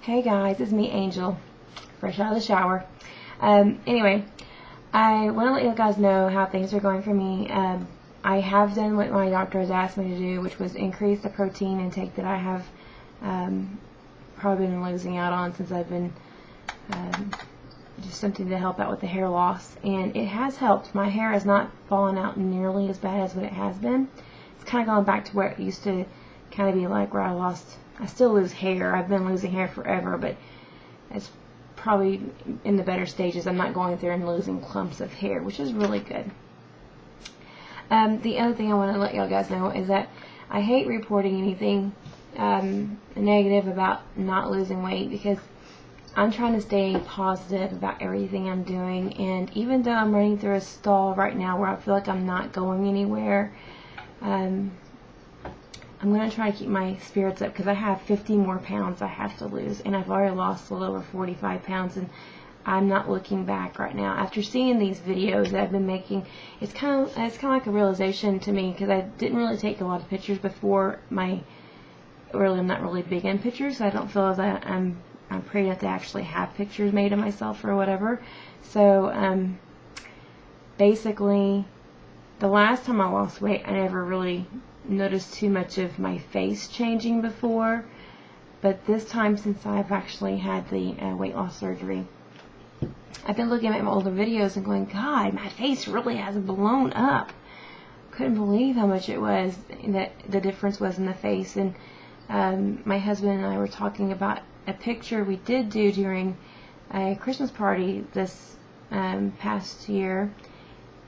Hey guys, it's me, Angel, fresh out of the shower. Anyway, I want to let you guys know how things are going for me. I have done what my doctor has asked me to do, which was increase the protein intake that I have probably been losing out on since I've been just something to help out with the hair loss. And it has helped. My hair has not fallen out nearly as bad as what it has been. It's kind of gone back to where it used to kind of be like, where I still lose hair. I've been losing hair forever, but it's probably in the better stages. I'm not going through and losing clumps of hair, which is really good. The other thing I want to let y'all guys know is that I hate reporting anything negative about not losing weight, because I'm trying to stay positive about everything I'm doing. And even though I'm running through a stall right now where I feel like I'm not going anywhere, I'm going to try to keep my spirits up, because I have 50 more pounds I have to lose, and I've already lost a little over 45 pounds, and I'm not looking back right now. After seeing these videos that I've been making, it's kind of like a realization to me, because I didn't really take a lot of pictures before. I'm not really big in pictures, so I don't feel as I'm pretty enough to actually have pictures made of myself or whatever. So basically, the last time I lost weight, I never really noticed too much of my face changing before, but this time, since I've actually had the weight loss surgery, I've been looking at my older videos and going, God, my face really has blown up. Couldn't believe how much it was, that the difference was in the face. And my husband and I were talking about a picture we did do during a Christmas party this past year,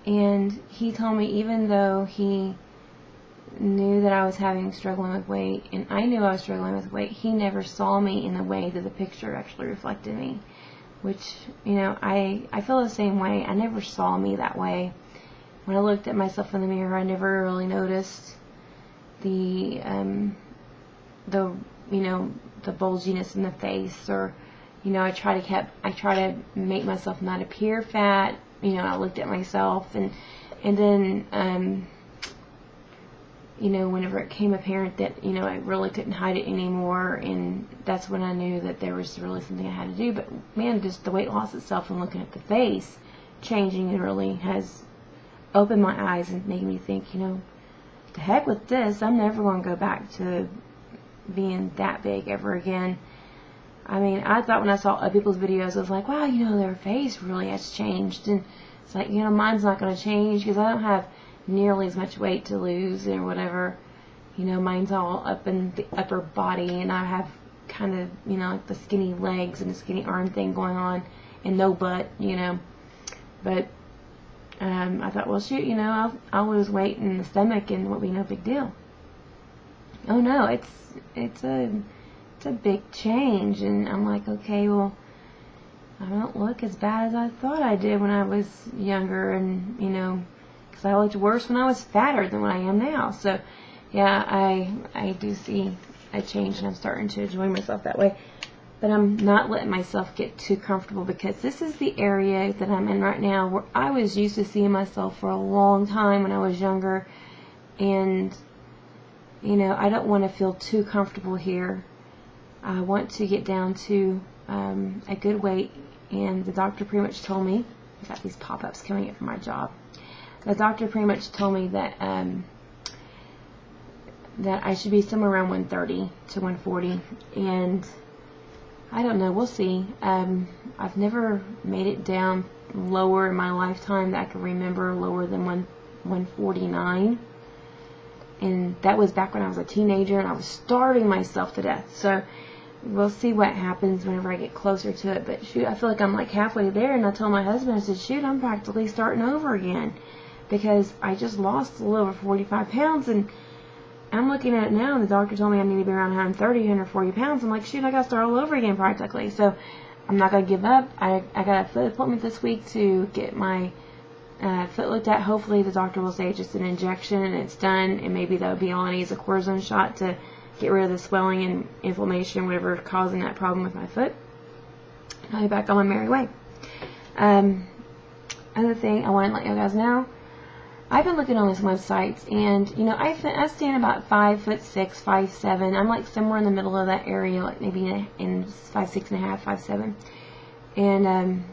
and he told me, even though he knew that I was struggling with weight, and I knew I was struggling with weight, he never saw me in the way that the picture actually reflected me, which, you know, I feel the same way. I never saw me that way. When I looked at myself in the mirror, I never really noticed the bulginess in the face, or, you know, I try to make myself not appear fat. You know, I looked at myself, and then you know, whenever it became apparent that, you know, I really couldn't hide it anymore, and that's when I knew that there was really something I had to do. But man, just the weight loss itself and looking at the face changing, it really has opened my eyes and made me think, you know, the heck with this, I'm never going to go back to being that big ever again. I mean, I thought when I saw other people's videos, I was like, wow, you know, their face really has changed. And it's like, you know, mine's not going to change, because I don't have nearly as much weight to lose or whatever. You know, mine's all up in the upper body, and I have kind of, you know, like the skinny legs and the skinny arm thing going on, and no butt, you know. But I thought, well, shoot, you know, I'll lose weight in the stomach and it won't be no big deal. Oh no, it's a big change. And I'm like, okay, well, I don't look as bad as I thought I did when I was younger, and, you know, because I looked worse when I was fatter than what I am now. So yeah, I do see a change, and I'm starting to enjoy myself that way. But I'm not letting myself get too comfortable, because this is the area that I'm in right now where I was used to seeing myself for a long time when I was younger, and, you know, I don't want to feel too comfortable here. I want to get down to a good weight, and the doctor pretty much told me, I got these pop-ups coming in from my job. The doctor pretty much told me that that I should be somewhere around 130 to 140, and I don't know, we'll see. I've never made it down lower in my lifetime that I can remember, lower than 149, and that was back when I was a teenager and I was starving myself to death. So we'll see what happens whenever I get closer to it. But shoot, I feel like I'm like halfway there, and I told my husband, I said, shoot, I'm practically starting over again, because I just lost a little over 45 pounds, and I'm looking at it now, and the doctor told me I need to be around 130, 140 pounds. I'm like, shoot, I got to start all over again practically. So I'm not going to give up. I got a foot appointment this week to get my foot looked at. Hopefully the doctor will say it's just an injection and it's done, and maybe that would be all I need is a cortisone shot to get rid of the swelling and inflammation, whatever causing that problem with my foot. I'll be back on my merry way. Other thing I want to let you guys know, I've been looking on these websites, and you know, I stand about 5'6", 5'7". I'm like somewhere in the middle of that area, like maybe in 5'6.5", 5'7". And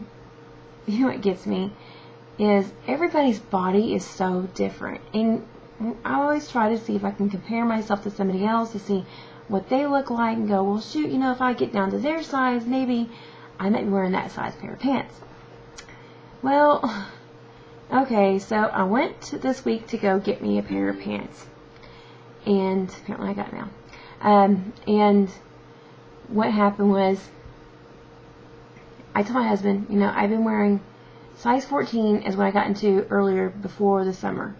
you know what gets me is everybody's body is so different, and I always try to see if I can compare myself to somebody else to see what they look like and go, well, shoot, you know, if I get down to their size, maybe I might be wearing that size pair of pants. Well, okay, so I went this week to go get me a pair of pants, and apparently I got it now. And what happened was, I told my husband, you know, I've been wearing size 14 is what I got into earlier before the summer,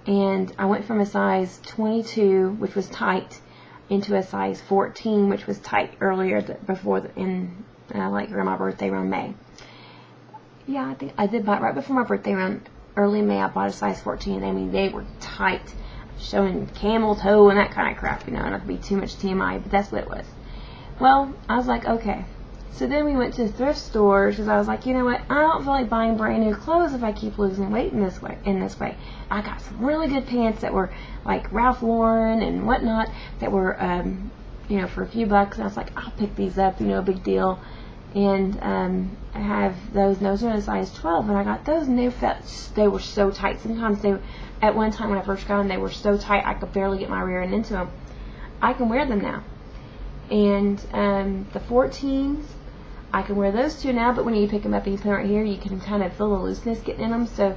and I went from a size 22, which was tight, into a size 14, which was tight earlier before like around my birthday, around May. Yeah, I think I did buy it right before my birthday, around early May. I bought a size 14. I mean, they were tight, showing camel toe and that kind of crap, you know, not to be too much TMI, but that's what it was. Well, I was like, okay. So then we went to thrift stores, because I was like, you know what, I don't feel like buying brand new clothes if I keep losing weight in this way. I got some really good pants that were like Ralph Lauren and whatnot that were, you know, for a few bucks. And I was like, I'll pick these up, you know, big deal. And I have those. And those are in a size 12, and I got those, and they were so tight. Sometimes at one time when I first got them, they were so tight I could barely get my rear end into them. I can wear them now. And the 14s, I can wear those too now, but when you pick them up and you put them right here, you can kind of feel the looseness getting in them, so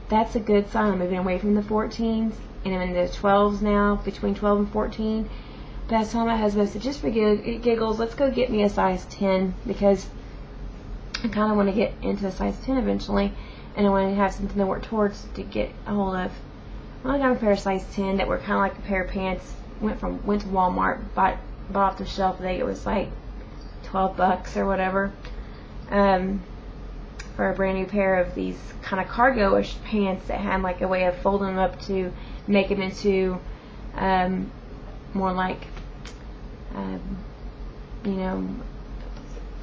that's a good sign. I'm moving away from the 14s, and I'm in the 12s now, between 12 and 14. But I was telling my husband, I said, just for giggles, let's go get me a size 10, because I kind of want to get into a size 10 eventually, and I want to have something to work towards to get a hold of. Well, I got a pair of size 10 that were kind of like a pair of pants. Went to Walmart, bought off the shelf. I think it was like $12 or whatever, for a brand new pair of these kind of cargo-ish pants that had like a way of folding them up to make them into more like you know,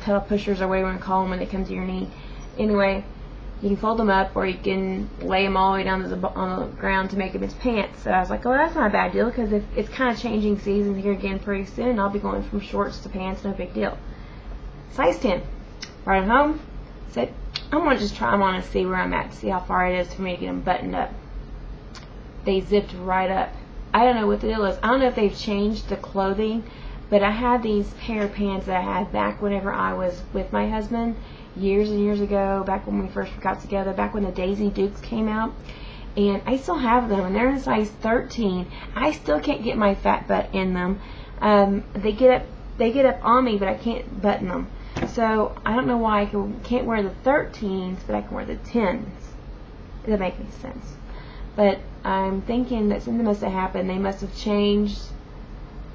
pedal pushers or whatever you want to call them when they come to your knee. Anyway, you can fold them up, or you can lay them all the way down on the ground to make them into pants. So I was like, oh, that's not a bad deal, because if it's kind of changing seasons here again pretty soon, I'll be going from shorts to pants, no big deal. Size 10. Brought them home. Said, I'm going to just try them on and see where I'm at, see how far it is for me to get them buttoned up. They zipped right up. I don't know what the deal is. I don't know if they've changed the clothing, but I had these pair of pants that I had back whenever I was with my husband, years and years ago, back when we first got together, back when the Daisy Dukes came out, and I still have them, and they're in size 13. I still can't get my fat butt in them. They get up on me, but I can't button them. So I don't know why I can't wear the 13s, but I can wear the 10s. It doesn't make any sense. But I'm thinking that something must have happened. They must have changed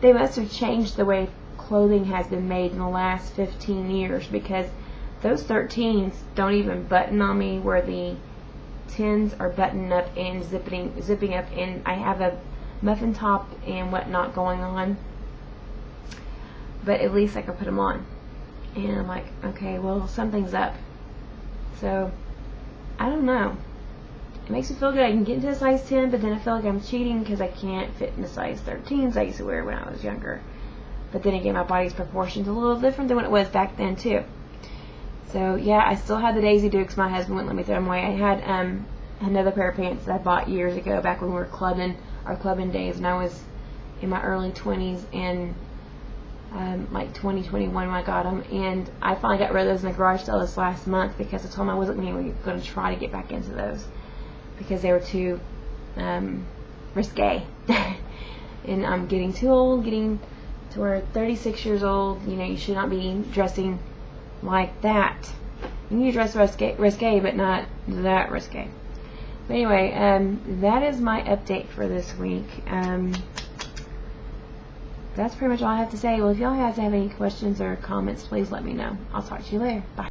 the way clothing has been made in the last 15 years, because those 13s don't even button on me where the 10s are buttoned up and zipping up, and I have a muffin top and whatnot going on, but at least I can put them on. And I'm like, okay, well, something's up. So I don't know. It makes me feel good I can get into a size 10, but then I feel like I'm cheating because I can't fit in the size 13s I used to wear when I was younger. But then again, my body's proportions a little different than what it was back then too. So yeah, I still had the Daisy Dukes. My husband wouldn't let me throw them away. I had another pair of pants that I bought years ago, back when we were our clubbing days, and I was in my early 20s, and like 2021 when I got them, and I finally got rid of those in the garage sale this last month, because I told him I wasn't going to try to get back into those because they were too risque. And I'm getting too old, getting to where 36 years old, you know, you should not be dressing like that. You need to dress risque, but not that risque. But anyway, that is my update for this week. That's pretty much all I have to say. Well, if y'all guys have any questions or comments, please let me know. I'll talk to you later. Bye.